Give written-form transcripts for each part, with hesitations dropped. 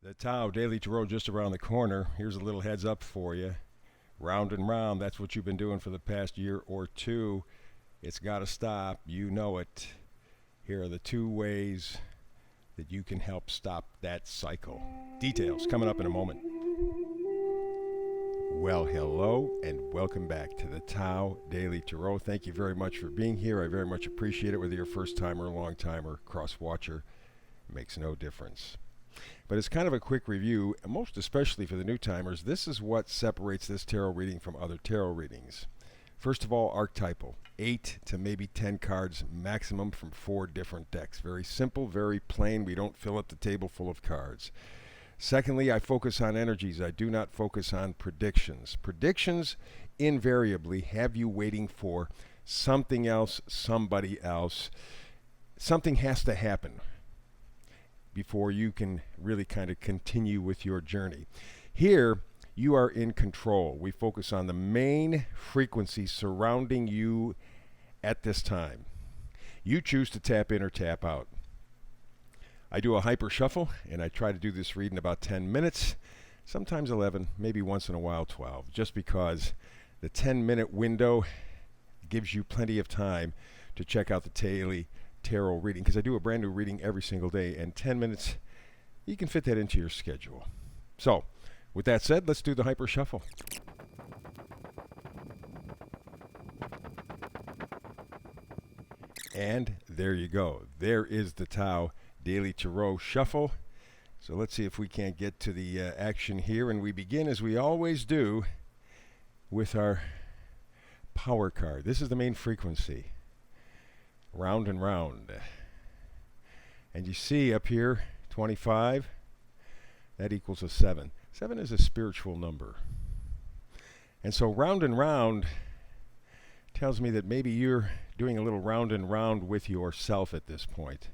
The Tao Daily Tarot just around the corner. Here's a little heads up for you. Round and round, that's what you've been doing for the past year or two. It's got to stop. You know it. Here are the 2 ways that you can help stop that cycle. Details coming up in a moment. Well, hello and welcome back to the Tao Daily Tarot. Thank you very much for being here. I very much appreciate it. Whether you're a first timer, long timer, cross watcher, makes no difference. But it's kind of a quick review, most especially for the new timers. This is what separates this tarot reading from other tarot readings. First of all, archetypal. 8 to maybe 10 cards maximum from 4 different decks. Very simple, very plain. We don't fill up the table full of cards. Secondly, I focus on energies. I do not focus on predictions. Predictions invariably have you waiting for something else, somebody else. Something has to happen before you can really kind of continue with your journey. Here, you are in control. We focus on the main frequency surrounding you at this time. You choose to tap in or tap out. I do a hyper shuffle, and I try to do this read in about 10 minutes, sometimes 11, maybe once in a while 12, just because the 10-minute window gives you plenty of time to check out the daily tarot reading, because I do a brand new reading every single day, and 10 minutes, you can fit that into your schedule. So, with that said, let's do the hyper shuffle. And there you go. There is the Tao Daily Tarot Shuffle. So let's see if we can't get to the action here, and we begin as we always do with our power card. This is the main frequency. Round and round. And you see up here 25, that equals a 7. 7 is a spiritual number. And so round and round tells me that maybe you're doing a little round and round with yourself at this point.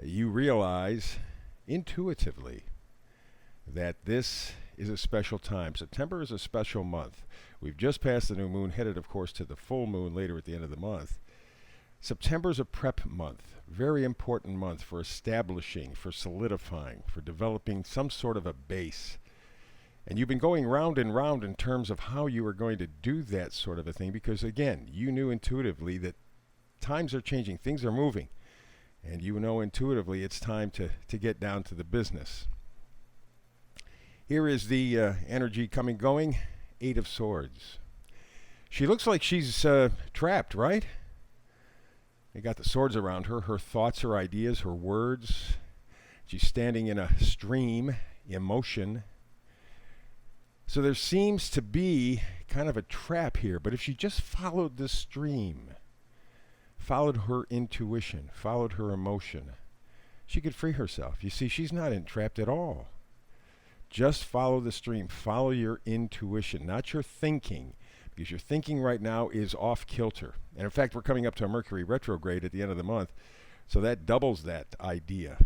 You realize intuitively that this is a special time. September is a special month. We've just passed the new moon, headed of course to the full moon later at the end of the month. September is a prep month, very important month for establishing, for solidifying, for developing some sort of a base. And you've been going round and round in terms of how you are going to do that sort of a thing, because again, you knew intuitively that times are changing, things are moving, and you know intuitively it's time to get down to the business. Here is the energy going, 8 of Swords. She looks like she's trapped, right? You got the swords around her, her thoughts, her ideas, her words. She's standing in a stream, emotion. So there seems to be kind of a trap here, but if she just followed the stream, followed her intuition, followed her emotion, she could free herself. You see, she's not entrapped at all. Just follow the stream, follow your intuition, not your thinking. Because your thinking right now is off kilter. And in fact, we're coming up to a Mercury retrograde at the end of the month, so that doubles that idea.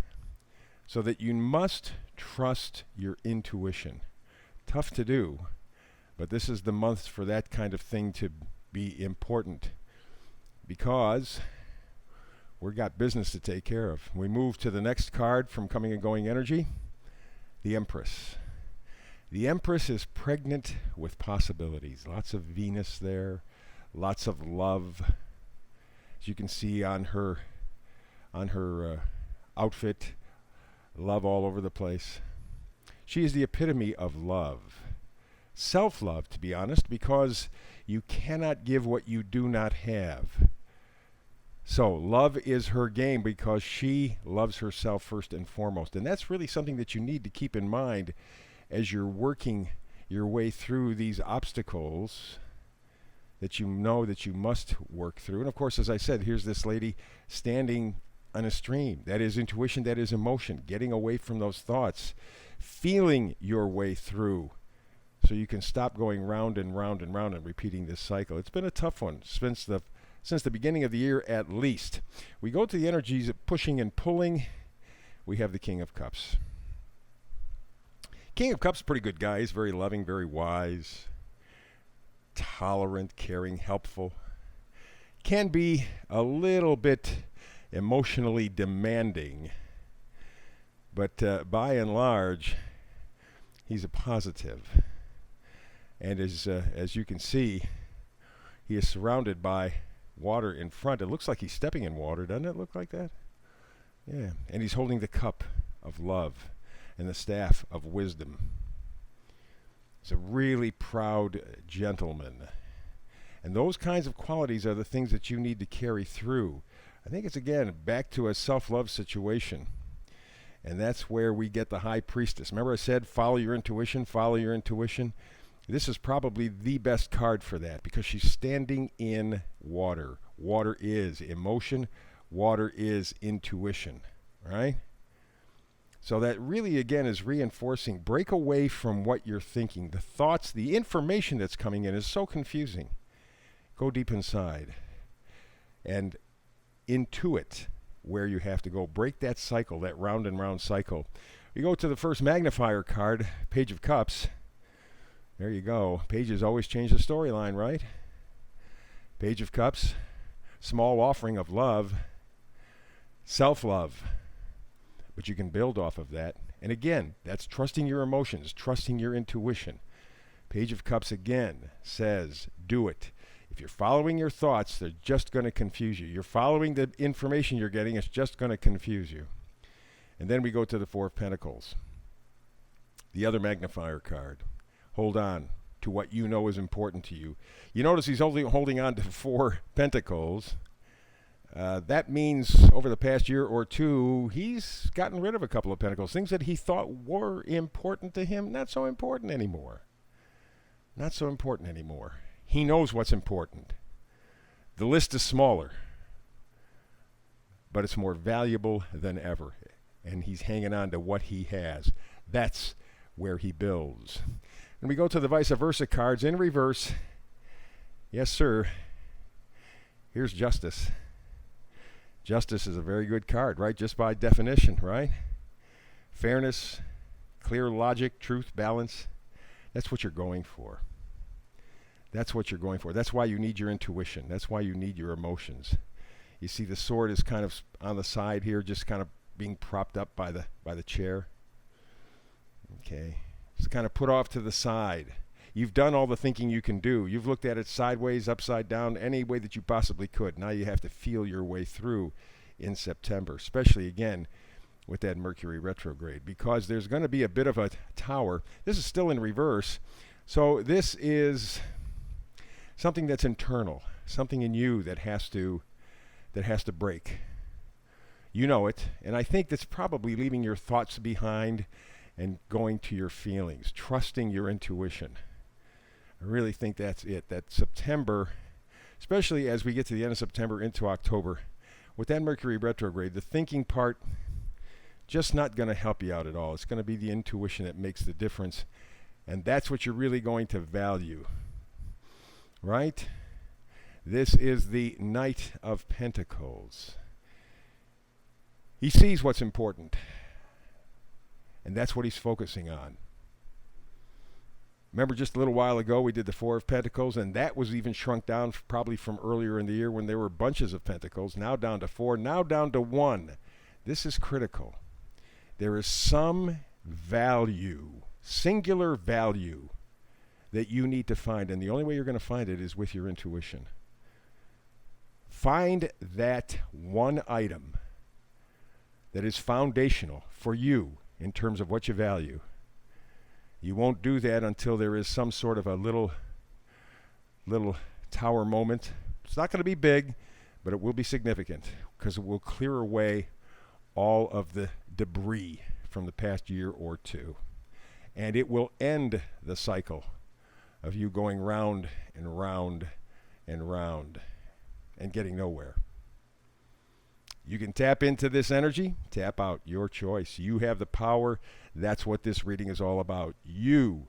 So that you must trust your intuition. Tough to do, but this is the month for that kind of thing to be important, because we've got business to take care of. We move to the next card from coming and going energy, the Empress. The Empress is pregnant with possibilities. Lots of Venus there, lots of love. As you can see on her outfit, love all over the place. She is the epitome of love. Self-love, to be honest, because you cannot give what you do not have. So love is her game because she loves herself first and foremost. And that's really something that you need to keep in mind as you're working your way through these obstacles that you know that you must work through. And of course, as I said, here's this lady standing on a stream. That is intuition, that is emotion, getting away from those thoughts, feeling your way through so you can stop going round and round and round and repeating this cycle. It's been a tough one since the beginning of the year at least. We go to the energies of pushing and pulling. We have the King of Cups. King of Cups, pretty good guy. He's very loving, very wise, tolerant, caring, helpful. Can be a little bit emotionally demanding. But by and large, he's a positive. And as you can see, he is surrounded by water in front. It looks like he's stepping in water. Doesn't it look like that? Yeah. And he's holding the cup of love and the staff of wisdom. He's a really proud gentleman. And those kinds of qualities are the things that you need to carry through. I think it's, again, back to a self-love situation. And that's where we get the High Priestess. Remember I said, follow your intuition, follow your intuition? This is probably the best card for that because she's standing in water. Water is emotion. Water is intuition, right? So that really, again, is reinforcing. Break away from what you're thinking. The thoughts, the information that's coming in is so confusing. Go deep inside and intuit where you have to go. Break that cycle, that round and round cycle. You go to the first magnifier card, Page of Cups. There you go. Pages always change the storyline, right? Page of Cups, small offering of love, self-love. But you can build off of that. And again, that's trusting your emotions, trusting your intuition. Page of Cups again says, do it. If you're following your thoughts, they're just going to confuse you. You're following the information you're getting, it's just going to confuse you. And then we go to the Four of Pentacles, the other magnifier card. Hold on to what you know is important to you. You notice he's holding on to 4 Pentacles. That means over the past year or two, he's gotten rid of a couple of Pentacles. Things that he thought were important to him, not so important anymore. Not so important anymore. He knows what's important. The list is smaller, but it's more valuable than ever. And he's hanging on to what he has. That's where he builds. And we go to the vice versa cards in reverse. Yes, sir. Here's Justice. Justice is a very good card, right? Just by definition, right? Fairness, clear logic, truth, balance. That's what you're going for. That's what you're going for. That's why you need your intuition. That's why you need your emotions. You see the sword is kind of on the side here, just kind of being propped up by the chair. Okay. It's kind of put off to the side. You've done all the thinking you can do. You've looked at it sideways, upside down, any way that you possibly could. Now you have to feel your way through in September, especially, again, with that Mercury retrograde, because there's going to be a bit of a tower. This is still in reverse. So this is something that's internal, something in you that has to break. You know it, and I think that's probably leaving your thoughts behind and going to your feelings, trusting your intuition. I really think that's it. That September, especially as we get to the end of September into October, with that Mercury retrograde, the thinking part just not going to help you out at all. It's going to be the intuition that makes the difference, and that's what you're really going to value, right? This is the Knight of Pentacles. He sees what's important, and that's what he's focusing on. Remember just a little while ago we did the Four of Pentacles, and that was even shrunk down probably from earlier in the year when there were bunches of Pentacles, now down to 4, now down to 1. This is critical. There is some value, singular value, that you need to find, and the only way you're going to find it is with your intuition. Find that one item that is foundational for you in terms of what you value. You won't do that until there is some sort of a little tower moment. It's not going to be big, but it will be significant because it will clear away all of the debris from the past year or two. And it will end the cycle of you going round and round and round and getting nowhere. You can tap into this energy, tap out, your choice. You have the power. That's what this reading is all about. You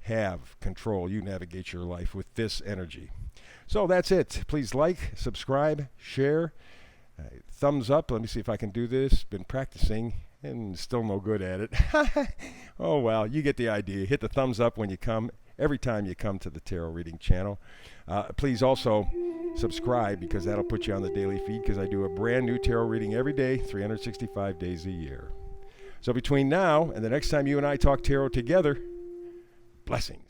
have control. You navigate your life with this energy. So that's it. Please like, subscribe, share, thumbs up. Let me see if I can do this. Been practicing and still no good at it. Oh, well, you get the idea. Hit the thumbs up when you come, every time you come to the Tarot Reading channel. Please also subscribe because that'll put you on the daily feed because I do a brand new tarot reading every day, 365 days a year. So between now and the next time you and I talk tarot together, blessings.